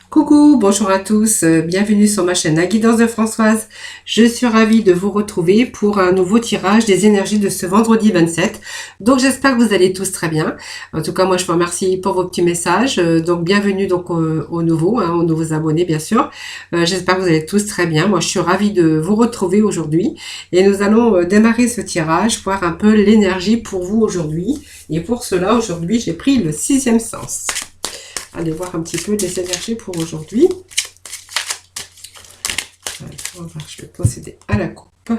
Coucou, bonjour à tous, bienvenue sur ma chaîne La Guidance de Françoise. Je suis ravie de vous retrouver pour un nouveau tirage des énergies de ce vendredi 27. Donc j'espère que vous allez tous très bien. En tout cas, moi je vous remercie pour vos petits messages. Donc bienvenue donc aux nouveaux, aux nouveaux abonnés bien sûr. J'espère que vous allez tous très bien. Moi je suis ravie de vous retrouver aujourd'hui. Et nous allons démarrer ce tirage, voir un peu l'énergie pour vous aujourd'hui. Et pour cela, aujourd'hui, j'ai pris le sixième sens. Allez voir un petit peu les énergies pour aujourd'hui. Je vais procéder à la coupe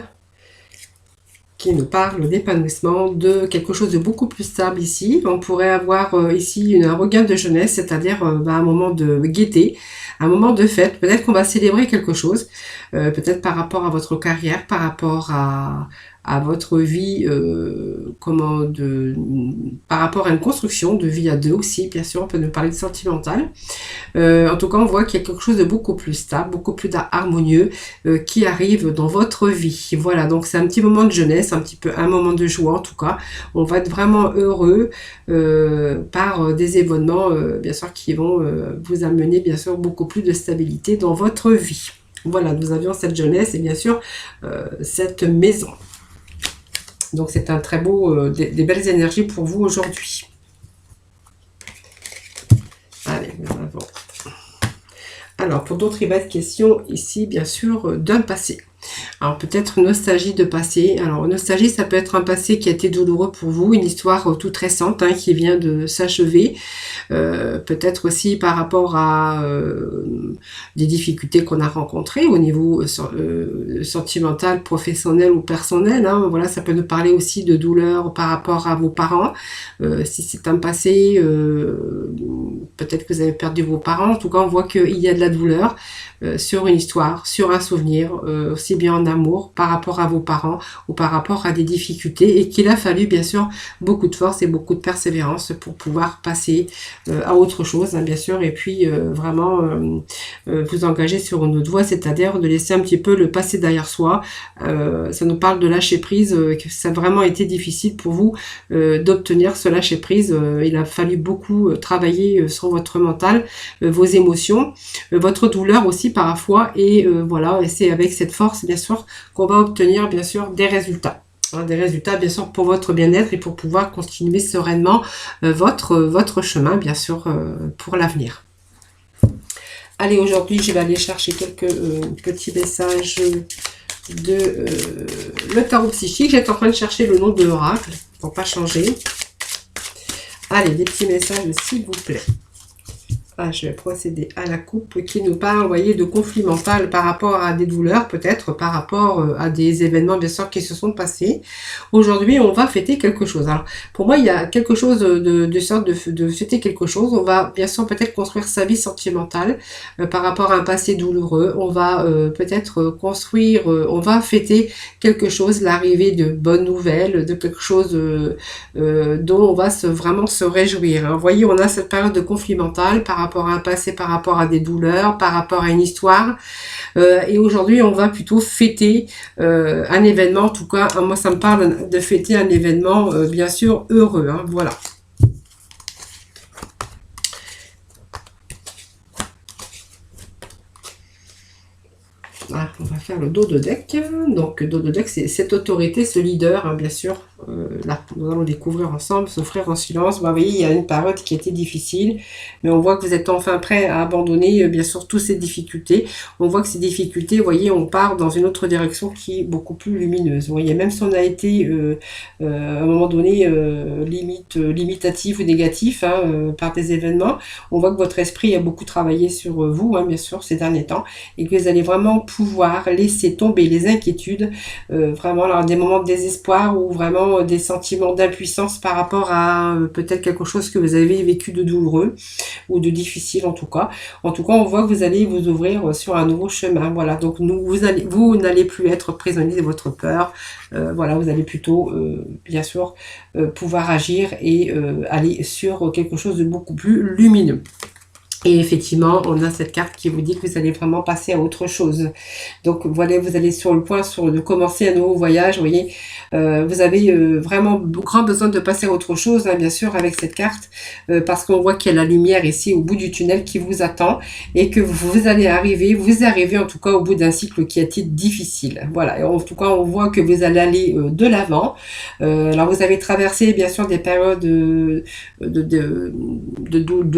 qui nous parle d'épanouissement, de quelque chose de beaucoup plus stable ici. On pourrait avoir ici un regain de jeunesse, c'est-à-dire un moment de gaieté, un moment de fête. Peut-être qu'on va célébrer quelque chose, peut-être par rapport à votre carrière, par rapport à votre vie, par rapport à une construction de vie à deux aussi, bien sûr, on peut nous parler de sentimental. En tout cas, on voit qu'il y a quelque chose de beaucoup plus stable, beaucoup plus harmonieux qui arrive dans votre vie. Voilà, donc c'est un petit moment de jeunesse, un petit peu un moment de joie en tout cas. On va être vraiment heureux par des événements, bien sûr, qui vont vous amener, bien sûr, beaucoup plus de stabilité dans votre vie. Voilà, nous avions cette jeunesse et bien sûr cette maison. Donc c'est un très beau, des belles énergies pour vous aujourd'hui. Allez, en avant. Alors, pour d'autres, il va être question ici, bien sûr, d'un passé. Alors, peut-être nostalgie de passé. Alors, nostalgie, ça peut être un passé qui a été douloureux pour vous, une histoire toute récente qui vient de s'achever. Peut-être aussi par rapport à des difficultés qu'on a rencontrées au niveau sentimental, professionnel ou personnel. Voilà, ça peut nous parler aussi de douleur par rapport à vos parents. Si c'est un passé, peut-être que vous avez perdu vos parents. En tout cas, on voit qu'il y a de la douleur sur une histoire, sur un souvenir, aussi bien en amour par rapport à vos parents ou par rapport à des difficultés, et qu'il a fallu bien sûr beaucoup de force et beaucoup de persévérance pour pouvoir passer à autre chose, bien sûr, et puis vraiment vous engager sur une autre voie, c'est-à-dire de laisser un petit peu le passé derrière soi. Ça nous parle de lâcher prise, que ça a vraiment été difficile pour vous d'obtenir ce lâcher prise. Il a fallu beaucoup travailler sur votre mental, vos émotions, votre douleur aussi parfois, et voilà, et c'est avec cette force bien sûr qu'on va obtenir bien sûr des résultats. Des résultats bien sûr pour votre bien-être et pour pouvoir continuer sereinement votre chemin bien sûr pour l'avenir. Allez, aujourd'hui je vais aller chercher quelques petits messages de le tarot psychique. J'étais en train de chercher le nom de l'oracle pour pas changer. Allez, des petits messages s'il vous plaît. Je vais procéder à la coupe qui nous parle, vous voyez, de conflit mental par rapport à des douleurs, peut-être par rapport à des événements bien sûr qui se sont passés. Aujourd'hui, on va fêter quelque chose. Alors, pour moi, il y a quelque chose de sorte de fêter quelque chose. On va bien sûr peut-être construire sa vie sentimentale par rapport à un passé douloureux. On va peut-être construire, on va fêter quelque chose, l'arrivée de bonnes nouvelles, de quelque chose dont on va vraiment se réjouir. Vous voyez, on a cette période de conflit mental par rapport à un passé, par rapport à des douleurs, par rapport à une histoire. Et aujourd'hui, on va plutôt fêter un événement. En tout cas, moi, ça me parle de fêter un événement, bien sûr, heureux. Voilà. On va faire le dos de deck. Donc, dos de deck, c'est cette autorité, ce leader, bien sûr. Là, nous allons découvrir ensemble, s'offrir en silence. Vous voyez, il y a une période qui était difficile, mais on voit que vous êtes enfin prêt à abandonner, bien sûr, toutes ces difficultés. On voit que ces difficultés, vous voyez, on part dans une autre direction qui est beaucoup plus lumineuse. Vous voyez, même si on a été, à un moment donné, limitatif ou négatif par des événements, on voit que votre esprit a beaucoup travaillé sur vous, bien sûr, ces derniers temps, et que vous allez vraiment pouvoir laisser tomber les inquiétudes, vraiment alors, des moments de désespoir ou vraiment des sentiments d'impuissance par rapport à peut-être quelque chose que vous avez vécu de douloureux ou de difficile en tout cas. En tout cas, on voit que vous allez vous ouvrir sur un nouveau chemin. Voilà, donc vous n'allez plus être prisonnier de votre peur. Voilà, vous allez plutôt, bien sûr, pouvoir agir et aller sur quelque chose de beaucoup plus lumineux. Et effectivement, on a cette carte qui vous dit que vous allez vraiment passer à autre chose. Donc voilà, vous allez sur le point de commencer un nouveau voyage. Vous voyez, vous avez vraiment grand besoin de passer à autre chose, hein, bien sûr, avec cette carte, parce qu'on voit qu'il y a la lumière ici au bout du tunnel qui vous attend et que vous allez arriver, vous arrivez en tout cas au bout d'un cycle qui a été difficile. Voilà, et en tout cas, on voit que vous allez aller de l'avant. Alors vous avez traversé bien sûr des périodes de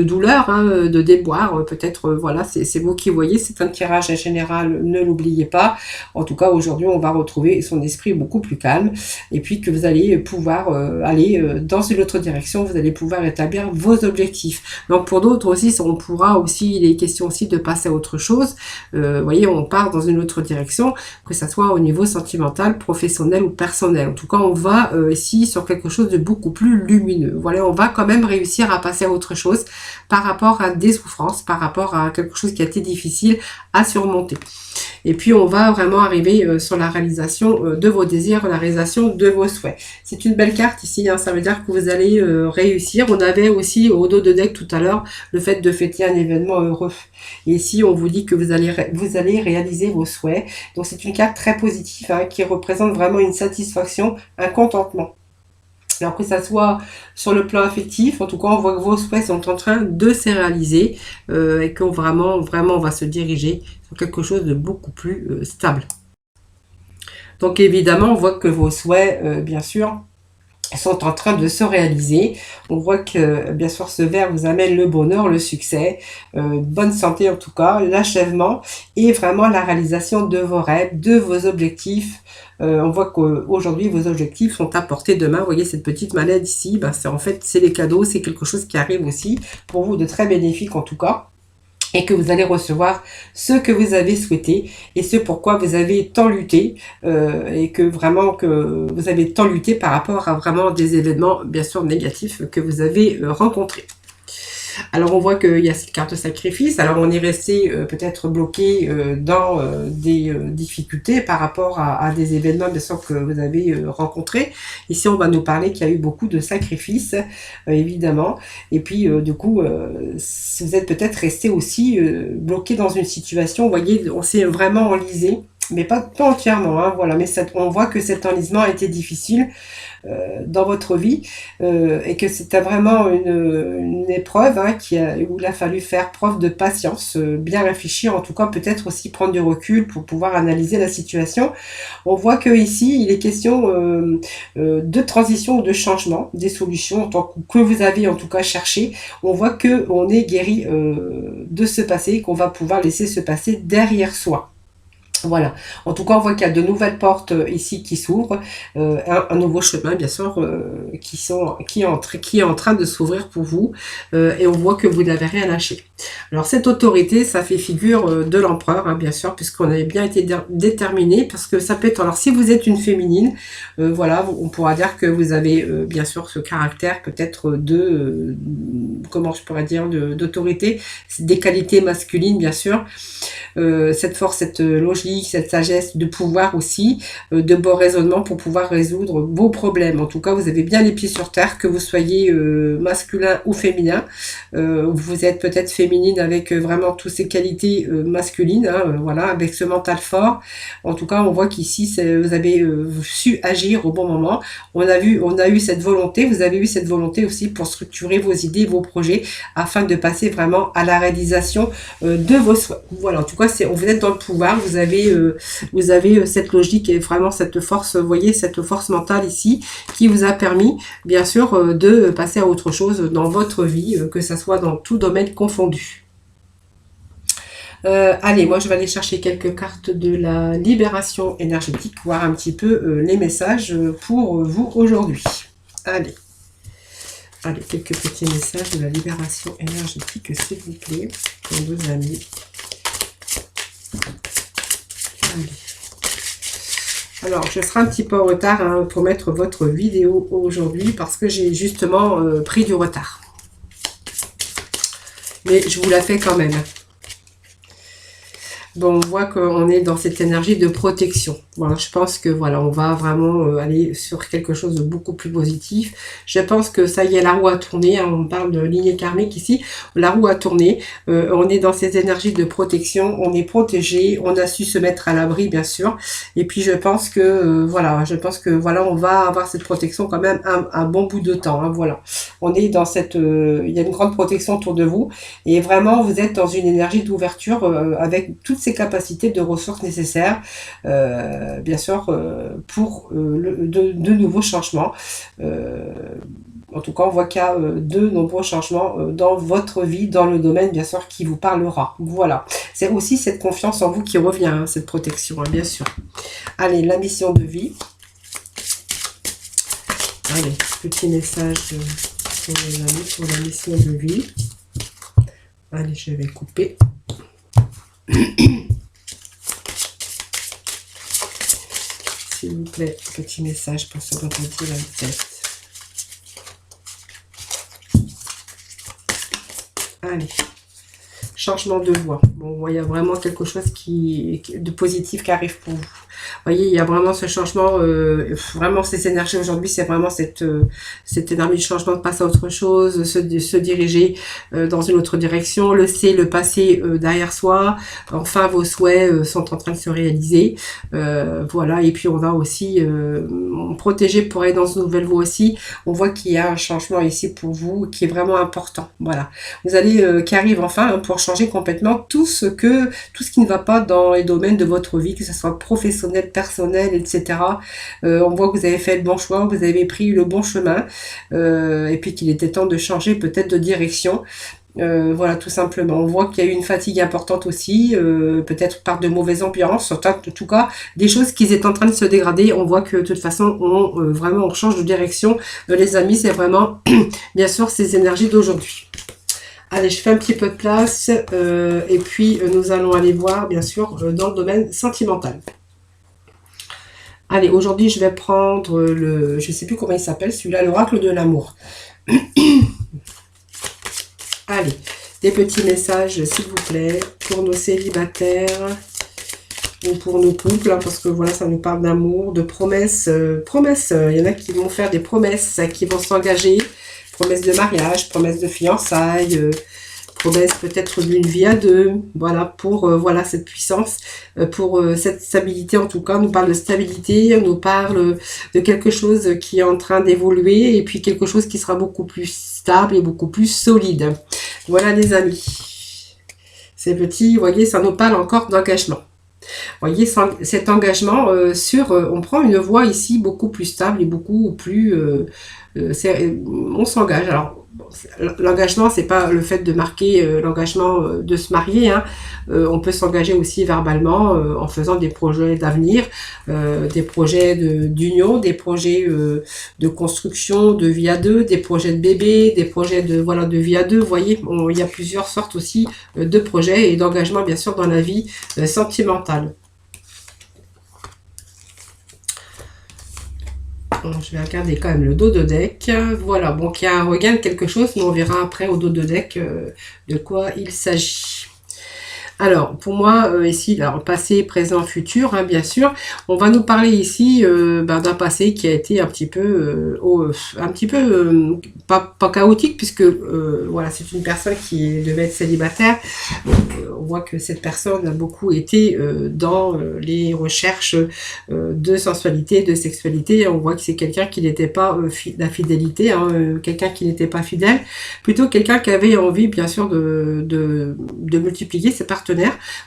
douleur, hein, de déboire, peut-être, voilà, c'est vous qui voyez, c'est un tirage en général, ne l'oubliez pas. En tout cas, aujourd'hui, on va retrouver son esprit beaucoup plus calme, et puis que vous allez pouvoir aller dans une autre direction, vous allez pouvoir établir vos objectifs. Donc pour d'autres aussi, on pourra aussi, il est question aussi de passer à autre chose. Vous voyez, on part dans une autre direction, que ça soit au niveau sentimental, professionnel ou personnel. En tout cas, on va ici sur quelque chose de beaucoup plus lumineux. Voilà, on va quand même réussir à passer à autre chose par rapport à des souffrances, par rapport à quelque chose qui a été difficile à surmonter. Et puis on va vraiment arriver sur la réalisation de vos désirs, la réalisation de vos souhaits. C'est une belle carte ici, hein, ça veut dire que vous allez réussir. On avait aussi au dos de deck tout à l'heure le fait de fêter un événement heureux. Et ici on vous dit que vous allez réaliser vos souhaits. Donc c'est une carte très positive, hein, qui représente vraiment une satisfaction, un contentement. Alors que ça soit sur le plan affectif, en tout cas on voit que vos souhaits sont en train de se réaliser et qu'on vraiment on va se diriger sur quelque chose de beaucoup plus stable. Donc évidemment on voit que vos souhaits, bien sûr, sont en train de se réaliser. On voit que bien sûr ce verre vous amène le bonheur, le succès, bonne santé en tout cas, l'achèvement et vraiment la réalisation de vos rêves, de vos objectifs. On voit qu'aujourd'hui vos objectifs sont à portée de main. Vous voyez cette petite mallette ici, ben, c'est les cadeaux, c'est quelque chose qui arrive aussi pour vous de très bénéfique en tout cas. Et que vous allez recevoir ce que vous avez souhaité et ce pourquoi vous avez tant lutté et que vraiment que vous avez tant lutté par rapport à vraiment des événements bien sûr négatifs que vous avez rencontrés. Alors on voit qu'il y a cette carte de sacrifice. Alors on est resté peut-être bloqué dans des difficultés par rapport à des événements bien sûr que vous avez rencontrés. Ici on va nous parler qu'il y a eu beaucoup de sacrifices évidemment. Et puis du coup vous êtes peut-être resté aussi bloqué dans une situation. Vous voyez, on s'est vraiment enlisé. Mais pas entièrement, hein, voilà. Mais on voit que cet enlisement a été difficile dans votre vie et que c'était vraiment une épreuve hein, où il a fallu faire preuve de patience, bien réfléchir, en tout cas peut-être aussi prendre du recul pour pouvoir analyser la situation. On voit que ici il est question de transition ou de changement, des solutions que vous avez en tout cas cherché. On voit que on est guéri de ce passé, qu'on va pouvoir laisser ce passé derrière soi. Voilà, en tout cas on voit qu'il y a de nouvelles portes ici qui s'ouvrent, un nouveau chemin bien sûr qui est en train de s'ouvrir pour vous et on voit que vous n'avez rien lâché. Alors cette autorité ça fait figure de l'empereur hein, bien sûr puisqu'on avait bien été déterminé parce que ça peut être, alors si vous êtes une féminine, voilà on pourra dire que vous avez bien sûr ce caractère peut-être de, comment je pourrais dire, d'autorité, des qualités masculines bien sûr, cette force, cette logique, cette sagesse, de pouvoir aussi, de bon raisonnement pour pouvoir résoudre vos problèmes. En tout cas, vous avez bien les pieds sur terre, que vous soyez masculin ou féminin. Vous êtes peut-être féminine avec vraiment toutes ces qualités masculines, hein, voilà, avec ce mental fort. En tout cas, on voit qu'ici, vous avez su agir au bon moment. On a eu cette volonté, vous avez eu cette volonté aussi pour structurer vos idées, vos projets, afin de passer vraiment à la réalisation de vos souhaits. Voilà, en tout cas, vous êtes dans le pouvoir, vous avez cette logique et vraiment cette force, vous voyez, cette force mentale ici qui vous a permis, bien sûr, de passer à autre chose dans votre vie, que ça soit dans tout domaine confondu. Allez, moi je vais aller chercher quelques cartes de la libération énergétique, voir un petit peu les messages pour vous aujourd'hui. Allez, quelques petits messages de la libération énergétique, s'il vous plaît, pour nos amis. Alors, je serai un petit peu en retard hein, pour mettre votre vidéo aujourd'hui parce que j'ai justement pris du retard. Mais je vous la fais quand même. Bon, on voit qu'on est dans cette énergie de protection. Voilà, je pense que voilà, on va vraiment aller sur quelque chose de beaucoup plus positif. Je pense que ça y est, la roue a tourné, hein, on parle de lignée karmique ici, la roue a tourné, on est dans ces énergies de protection, on est protégé, on a su se mettre à l'abri bien sûr, et puis je pense que voilà, on va avoir cette protection quand même un bon bout de temps, hein, voilà. On est dans cette, il y a une grande protection autour de vous, et vraiment vous êtes dans une énergie d'ouverture avec toutes ces capacités de ressources nécessaires. Bien sûr, pour de nouveaux changements. En tout cas, on voit qu'il y a de nombreux changements dans votre vie, dans le domaine, bien sûr, qui vous parlera. Voilà. C'est aussi cette confiance en vous qui revient, hein, cette protection, hein, bien sûr. Allez, la mission de vie. Allez, petit message pour les amis, pour la mission de vie. Allez, je vais couper. S'il vous plaît, petit message pour se repentir la tête. Allez. Changement de voix. Bon, il y a vraiment quelque chose de positif qui arrive pour vous. Vous voyez, il y a vraiment ce changement, vraiment ces énergies aujourd'hui, c'est vraiment cette énergie de changement, de passer à autre chose, se diriger dans une autre direction, laisser le passé derrière soi. Enfin, vos souhaits sont en train de se réaliser. Voilà, et puis on va aussi protéger pour aller dans une nouvelle voie aussi. On voit qu'il y a un changement ici pour vous qui est vraiment important. Voilà, vous allez qui arrive enfin hein, pour changer complètement tout ce qui ne va pas dans les domaines de votre vie, que ce soit professionnel, personnel, etc. On voit que vous avez fait le bon choix, vous avez pris le bon chemin, et puis qu'il était temps de changer peut-être de direction. Voilà, tout simplement. On voit qu'il y a eu une fatigue importante aussi, peut-être par de mauvaises ambiances, en tout cas, des choses qui étaient en train de se dégrader. On voit que de toute façon, vraiment, on change de direction. Les amis, c'est vraiment, bien sûr, ces énergies d'aujourd'hui. Allez, je fais un petit peu de place, et puis nous allons aller voir, bien sûr, dans le domaine sentimental. Allez, aujourd'hui, je vais prendre je ne sais plus comment il s'appelle, celui-là, l'oracle de l'amour. Allez, des petits messages, s'il vous plaît, pour nos célibataires ou pour nos couples, hein, parce que voilà, ça nous parle d'amour, de promesses. Promesses, il y en a qui vont faire des promesses, qui vont s'engager. Promesses de mariage, promesses de fiançailles, promesses peut-être d'une vie à deux. Voilà, pour voilà cette puissance, pour cette stabilité en tout cas. On nous parle de stabilité, on nous parle de quelque chose qui est en train d'évoluer et puis quelque chose qui sera beaucoup plus stable et beaucoup plus solide. Voilà les amis. Ces petits, vous voyez, ça nous parle encore d'engagement. Vous voyez, cet engagement on prend une voie ici beaucoup plus stable et beaucoup plus... on s'engage. Alors, l'engagement, c'est pas le fait de marquer l'engagement de se marier. Hein. On peut s'engager aussi verbalement en faisant des projets d'avenir, des projets d'union, des projets de construction, de vie à deux, des projets de bébé, des projets de vie à deux. Vous voyez, il y a plusieurs sortes aussi de projets et d'engagement, bien sûr, dans la vie sentimentale. Je vais regarder quand même le dos de deck. Voilà, bon, il y a un regain de quelque chose, mais on verra après au dos de deck de quoi il s'agit. Alors, pour moi, ici, alors, passé, présent, futur, hein, bien sûr, on va nous parler ici d'un passé qui a été un petit peu, pas chaotique, puisque, voilà, c'est une personne qui devait être célibataire. Donc, on voit que cette personne a beaucoup été dans les recherches de sensualité, de sexualité. On voit que c'est quelqu'un qui n'était pas d'infidélité, hein, quelqu'un qui n'était pas fidèle, plutôt quelqu'un qui avait envie, bien sûr, de multiplier ses partenaires.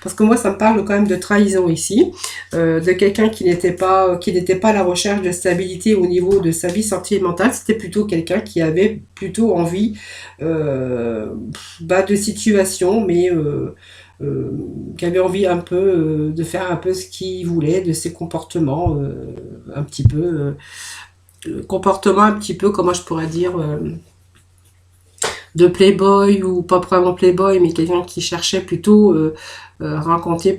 Parce que moi, ça me parle quand même de trahison ici, de quelqu'un qui n'était pas à la recherche de stabilité au niveau de sa vie sentimentale. C'était plutôt quelqu'un qui avait plutôt envie de situation, mais qui avait envie un peu de faire un peu ce qu'il voulait, de ses comportements un petit peu, comment je pourrais dire, de playboy ou pas vraiment playboy, mais quelqu'un qui cherchait plutôt rencontrer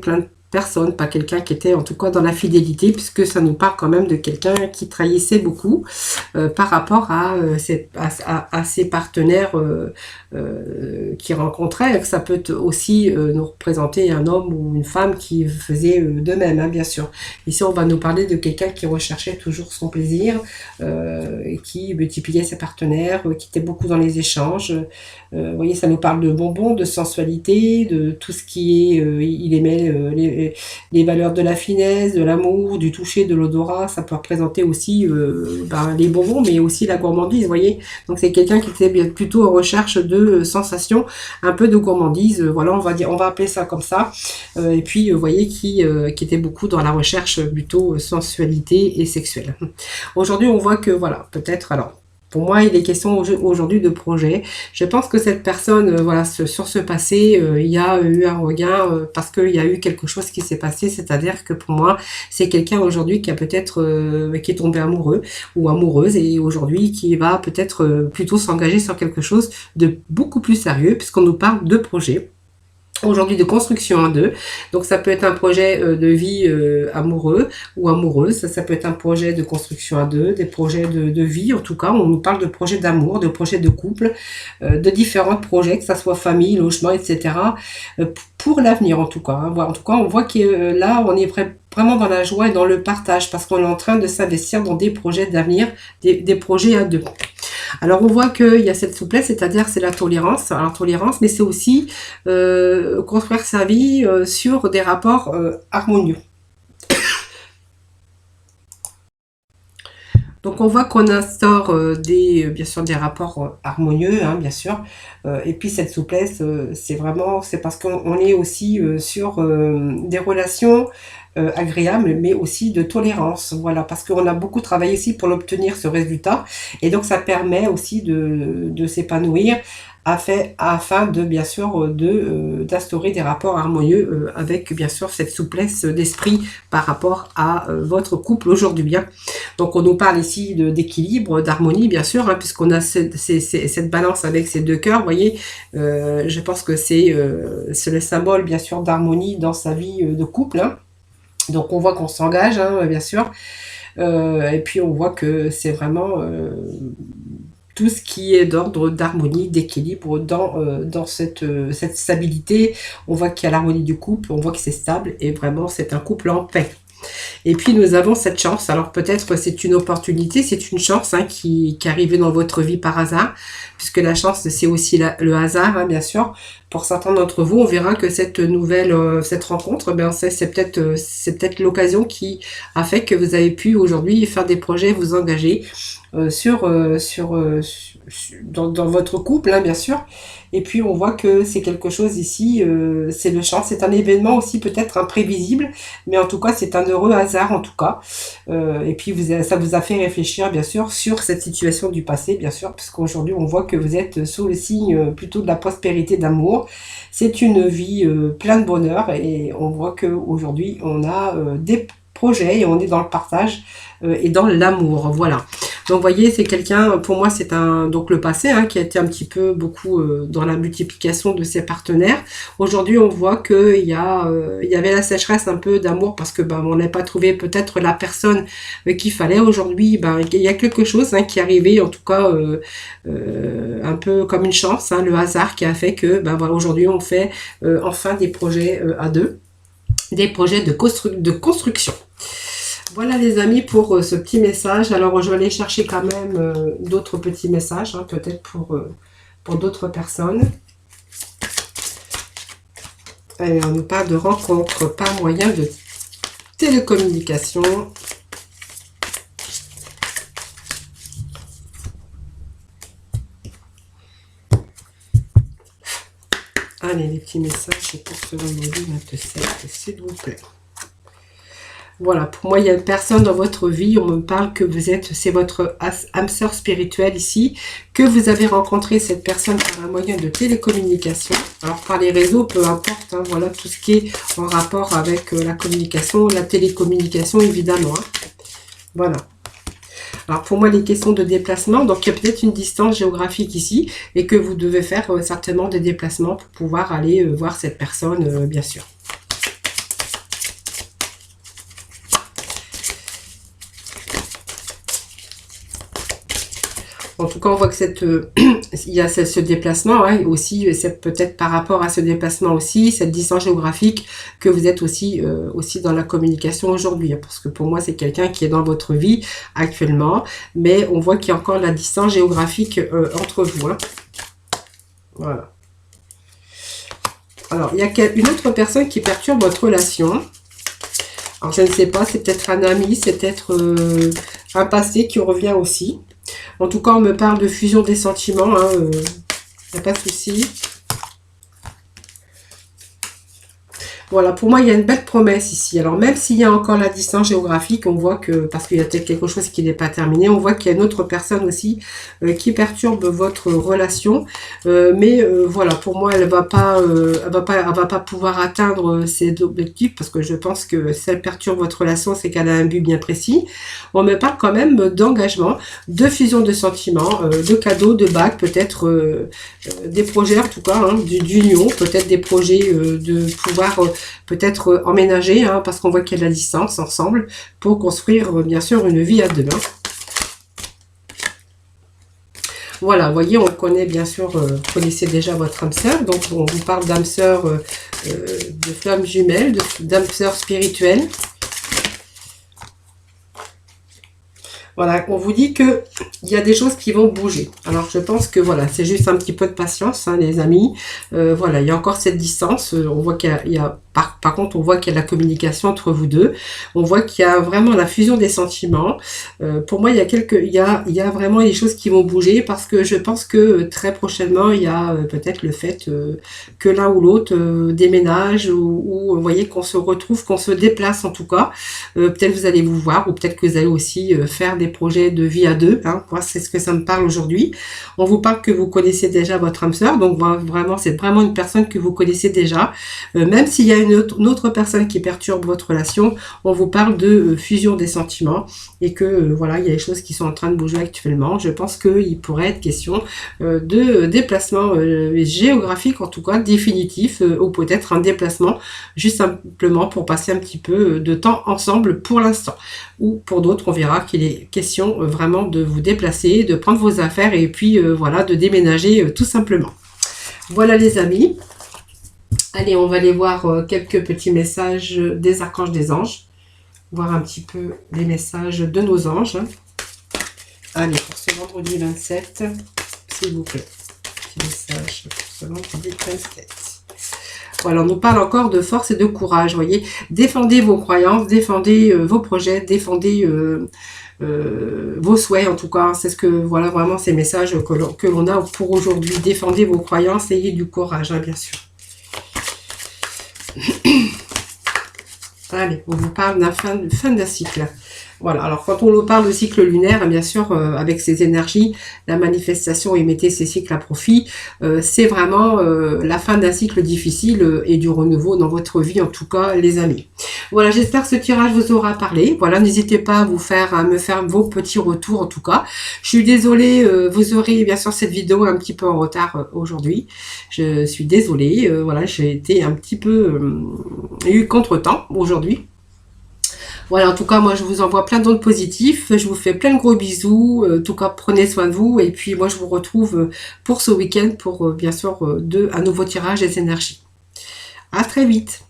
personne, pas quelqu'un qui était en tout cas dans la fidélité, puisque ça nous parle quand même de quelqu'un qui trahissait beaucoup par rapport à ses partenaires qu'il rencontrait. Que ça peut aussi nous représenter un homme ou une femme qui faisait de même, hein, bien sûr. Ici, on va nous parler de quelqu'un qui recherchait toujours son plaisir, et qui multipliait ses partenaires, qui était beaucoup dans les échanges. Vous voyez, ça nous parle de bonbons, de sensualité, de tout ce qui est... il aimait les valeurs de la finesse, de l'amour, du toucher, de l'odorat. Ça peut représenter aussi les bonbons, mais aussi la gourmandise, vous voyez. Donc c'est quelqu'un qui était plutôt en recherche de sensations, un peu de gourmandise. Voilà, on va appeler ça comme ça. Et puis, vous voyez, qui était beaucoup dans la recherche plutôt sensualité et sexuelle. Aujourd'hui, on voit que, voilà, peut-être, alors, pour moi, il est question aujourd'hui de projet. Je pense que cette personne, voilà, sur ce passé, il y a eu un regain parce qu'il y a eu quelque chose qui s'est passé. C'est-à-dire que pour moi, c'est quelqu'un aujourd'hui qui a peut-être qui est tombé amoureux ou amoureuse et aujourd'hui qui va peut-être plutôt s'engager sur quelque chose de beaucoup plus sérieux puisqu'on nous parle de projet. Aujourd'hui de construction à deux, donc ça peut être un projet de vie amoureux ou amoureuse, ça peut être un projet de construction à deux, des projets de vie, en tout cas on nous parle de projets d'amour, de projets de couple, de différents projets, que ça soit famille, logement, etc. Pour l'avenir en tout cas, hein. En tout cas on voit que là on est vraiment dans la joie et dans le partage parce qu'on est en train de s'investir dans des projets d'avenir, des projets à deux. Alors on voit qu'il y a cette souplesse, c'est-à-dire c'est la tolérance, mais c'est aussi construire sa vie sur des rapports harmonieux. Donc on voit qu'on instaure bien sûr des rapports harmonieux, hein, bien sûr. Et puis cette souplesse, c'est parce qu'on est aussi sur des relations agréables, mais aussi de tolérance. Voilà, parce qu'on a beaucoup travaillé ici pour l'obtenir ce résultat. Et donc ça permet aussi de s'épanouir afin de bien sûr d'instaurer des rapports harmonieux avec bien sûr cette souplesse d'esprit par rapport à votre couple aujourd'hui. Hein. Donc on nous parle ici d'équilibre, d'harmonie bien sûr, hein, puisqu'on a cette balance avec ces deux cœurs. Vous voyez, je pense que c'est le symbole bien sûr d'harmonie dans sa vie de couple. Hein. Donc on voit qu'on s'engage, hein, bien sûr, et puis on voit que c'est vraiment tout ce qui est d'ordre d'harmonie, d'équilibre dans cette stabilité. On voit qu'il y a l'harmonie du couple, on voit que c'est stable et vraiment c'est un couple en paix. Et puis nous avons cette chance, alors peut-être c'est une opportunité, c'est une chance hein, qui est arrivée dans votre vie par hasard, puisque la chance c'est aussi le hasard, hein, bien sûr. Pour certains d'entre vous, on verra que cette rencontre, ben, c'est peut-être l'occasion qui a fait que vous avez pu aujourd'hui faire des projets, vous engager dans votre couple, hein, bien sûr. Et puis on voit que c'est quelque chose ici, c'est le chance, c'est un événement aussi peut-être imprévisible, mais en tout cas c'est un heureux hasard en tout cas. Et puis ça vous a fait réfléchir bien sûr sur cette situation du passé, bien sûr, puisqu'aujourd'hui on voit que vous êtes sous le signe plutôt de la prospérité, d'amour. C'est une vie pleine de bonheur et on voit qu'aujourd'hui on a des projets et on est dans le partage et dans l'amour, voilà. Donc vous voyez, c'est quelqu'un, pour moi c'est donc le passé hein, qui a été un petit peu beaucoup dans la multiplication de ses partenaires. Aujourd'hui on voit qu'il y avait la sécheresse un peu d'amour parce que on n'a pas trouvé peut-être la personne qu'il fallait. Aujourd'hui il y a quelque chose hein, qui est arrivé, en tout cas un peu comme une chance, hein, le hasard qui a fait que voilà, aujourd'hui on fait enfin des projets à deux, des projets de construction. Voilà les amis pour ce petit message. Alors je vais aller chercher quand même d'autres petits messages, hein, peut-être pour d'autres personnes. Allez, on nous parle de rencontres par moyen de télécommunication. Allez, les petits messages pour ce vendredi 27, s'il vous plaît. Voilà, pour moi, il y a une personne dans votre vie, on me parle que c'est votre âme sœur spirituelle ici, que vous avez rencontré cette personne par un moyen de télécommunication. Alors, par les réseaux, peu importe, hein, voilà, tout ce qui est en rapport avec la communication, la télécommunication, évidemment. Hein. Voilà. Alors, pour moi, les questions de déplacement, donc il y a peut-être une distance géographique ici, et que vous devez faire certainement des déplacements pour pouvoir aller voir cette personne, bien sûr. En tout cas, on voit que il y a ce déplacement, hein, aussi, c'est peut-être par rapport à ce déplacement aussi, cette distance géographique, que vous êtes aussi dans la communication aujourd'hui. Hein, parce que pour moi, c'est quelqu'un qui est dans votre vie actuellement, mais on voit qu'il y a encore la distance géographique entre vous. Hein. Voilà. Alors, il y a une autre personne qui perturbe votre relation. Alors, je ne sais pas, c'est peut-être un ami, c'est peut-être un passé qui revient aussi. En tout cas, on me parle de fusion des sentiments, hein, y a pas de souci. Voilà, pour moi, il y a une belle promesse ici. Alors, même s'il y a encore la distance géographique, on voit que, parce qu'il y a peut-être quelque chose qui n'est pas terminé, on voit qu'il y a une autre personne aussi qui perturbe votre relation. Mais voilà, pour moi, elle va pas pouvoir atteindre ses objectifs, parce que je pense que si elle perturbe votre relation, c'est qu'elle a un but bien précis. On me parle quand même d'engagement, de fusion de sentiments, de cadeaux, de bagues, peut-être des projets, en tout cas, hein, d'union, peut-être des projets de pouvoir... peut-être emménager, hein, parce qu'on voit qu'il y a de la distance ensemble, pour construire bien sûr une vie à deux. Hein. Voilà, vous voyez, on connaît bien sûr, vous connaissez déjà votre âme sœur, donc on vous parle d'âme sœur, de flamme jumelle, d'âme sœur spirituelle. Voilà, on vous dit que il y a des choses qui vont bouger. Alors, je pense que voilà, c'est juste un petit peu de patience, hein, les amis. Voilà, il y a encore cette distance. On voit qu'il y a par contre, on voit qu'il y a la communication entre vous deux. On voit qu'il y a vraiment la fusion des sentiments. Pour moi, il y a vraiment des choses qui vont bouger parce que je pense que très prochainement, il y a peut-être le fait que l'un ou l'autre déménage ou vous voyez qu'on se retrouve, qu'on se déplace en tout cas. Peut-être vous allez vous voir ou peut-être que vous allez aussi faire des projets de vie à deux. Hein. Moi, c'est ce que ça me parle aujourd'hui. On vous parle que vous connaissez déjà votre âme sœur. Donc, vraiment, c'est vraiment une personne que vous connaissez déjà. Même s'il y a une autre personne qui perturbe votre relation, on vous parle de fusion des sentiments et que voilà, il y a des choses qui sont en train de bouger actuellement. Je pense qu'il pourrait être question de déplacement géographique, en tout cas définitif, ou peut-être un déplacement juste simplement pour passer un petit peu de temps ensemble pour l'instant. Ou pour d'autres, on verra qu'il est question vraiment de vous déplacer, de prendre vos affaires et puis voilà, de déménager tout simplement. Voilà les amis. Allez, on va aller voir quelques petits messages des archanges, des anges. Voir un petit peu les messages de nos anges. Allez, pour ce vendredi 27, s'il vous plaît. Petit message pour ce vendredi 27. Voilà, on nous parle encore de force et de courage, voyez. Défendez vos croyances, défendez vos projets, défendez vos souhaits, en tout cas. C'est ce que, voilà, vraiment ces messages que l'on a pour aujourd'hui. Défendez vos croyances, ayez du courage, hein, bien sûr. Allez, on vous parle d'un fin d'un cycle. Voilà, alors quand on nous parle de cycle lunaire, bien sûr, avec ces énergies, la manifestation et mettez ces cycles à profit, c'est vraiment la fin d'un cycle difficile et du renouveau dans votre vie, en tout cas, les amis. Voilà, j'espère que ce tirage vous aura parlé. Voilà, n'hésitez pas à me faire vos petits retours, en tout cas. Je suis désolée, vous aurez bien sûr cette vidéo un petit peu en retard aujourd'hui. Je suis désolée, voilà, j'ai été un petit peu eu contre-temps aujourd'hui. Voilà, en tout cas, moi, je vous envoie plein d'ondes positifs. Je vous fais plein de gros bisous. En tout cas, prenez soin de vous. Et puis, moi, je vous retrouve pour ce week-end pour, bien sûr, un nouveau tirage des énergies. À très vite.